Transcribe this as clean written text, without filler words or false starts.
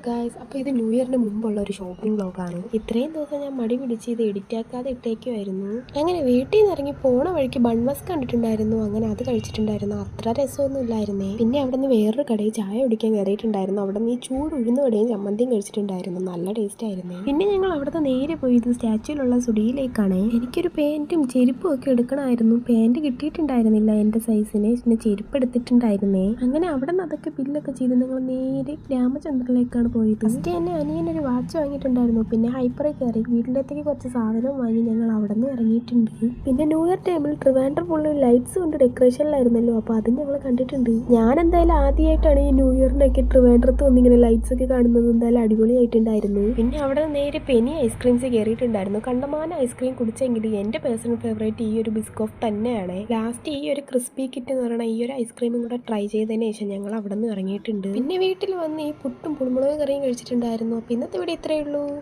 Guys, അപ്പോൾ ഇത് new ഇയറിന് മുമ്പുള്ള ഒരു ഷോപ്പിംഗ് വ്ളോഗാണ്. ഇത്രയും ദിവസം ഞാൻ മടി പിടിച്ച് ഇത് എഡിറ്റാക്കാതെ ഇട്ടേക്കുമായിരുന്നു. അങ്ങനെ വീട്ടിൽ നിന്ന് ഇറങ്ങി പോണ വഴിക്ക് ബൺമസ് കണ്ടിട്ടുണ്ടായിരുന്നു. അങ്ങനെ അത് കഴിച്ചിട്ടുണ്ടായിരുന്നു. അത്ര രസമൊന്നും ഇല്ലായിരുന്നേ. പിന്നെ അവിടെ നിന്ന് വേറൊരു കടയിൽ ചായ കുടിക്കാൻ കയറിയിട്ടുണ്ടായിരുന്നു. അവിടെ നിന്ന് ഈ ചൂട് ഉഴുന്നുവടയും ചമ്മന്തിയും കഴിച്ചിട്ടുണ്ടായിരുന്നു. നല്ല ടേസ്റ്റ് ആയിരുന്നു. പിന്നെ ഞങ്ങൾ അവിടുത്തെ നേരെ പോയി ഇത് സ്റ്റാച്യൂലുള്ള സുഡിയിലേക്കാണ്. എനിക്കൊരു പാൻറ്റും ചെരുപ്പും ഒക്കെ എടുക്കണമായിരുന്നു. പാൻറ്റ് കിട്ടിയിട്ടുണ്ടായിരുന്നില്ല എൻ്റെ സൈസിന്. പിന്നെ ചെരുപ്പ് എടുത്തിട്ടുണ്ടായിരുന്നേ. അങ്ങനെ അവിടെ നിന്ന് അതൊക്കെ ബില്ലൊക്കെ ചെയ്ത് ഞങ്ങൾ നേരെ രാമചന്ദ്രനിലേക്കാണ് പോയത്. ഫസ്റ്റ് തന്നെ അനിയനൊരു വാച്ച് വാങ്ങിയിട്ടുണ്ടായിരുന്നു. പിന്നെ ഹൈപ്പറിൽ കയറി വീട്ടിലേക്ക് കുറച്ച് സാധനം വാങ്ങി ഞങ്ങൾ അവിടെ നിന്ന് ഇറങ്ങിയിട്ടുണ്ട്. പിന്നെ ന്യൂ ഇയർ ടൈമിൽ ട്രിവാൻഡ്രം ഫുള്ള് ലൈറ്റ്സ് കൊണ്ട് ഡെക്കറേഷനിലായിരുന്നല്ലോ. അപ്പോൾ അതും ഞങ്ങൾ കണ്ടിട്ടുണ്ട്. ഞാൻ എന്തായാലും ആദ്യമായിട്ടാണ് ഈ ന്യൂ ഇയറിനൊക്കെ ട്രിവാൻഡ്രത്ത് വന്നിങ്ങനെ ലൈറ്റ്സ് ഒക്കെ കാണുന്നത്. എന്തായാലും അടിപൊളിയായിട്ടുണ്ടായിരുന്നു. പിന്നെ അവിടെ നേരെ പെനി ഐസ്ക്രീംസ് കയറിയിട്ടുണ്ടായിരുന്നു. കണ്ടമാനം ഐസ്ക്രീം കുടിച്ചെങ്കിൽ എൻ്റെ പേഴ്സണൽ ഫേവറേറ്റ് ഈ ഒരു ബിസ്കോഫ് തന്നെയാണ്. ലാസ്റ്റ് ഈ ഒരു ക്രിസ്പി കിറ്റ് എന്ന് പറയുന്ന ഈ ഒരു ഐസ്ക്രീമും കൂടെ ട്രൈ ചെയ്തതിന് ശേഷം ഞങ്ങൾ അവിടെ നിന്ന് ഇറങ്ങിയിട്ടുണ്ട്. പിന്നെ വീട്ടിൽ വന്ന് ഈ പുട്ടും പുളിമുളക് കറിയും കഴിച്ചിട്ടുണ്ടായിരുന്നു. അപ്പോൾ ഇന്നത്തെ വീഡിയോ ഇത്രയേ ഉള്ളൂ.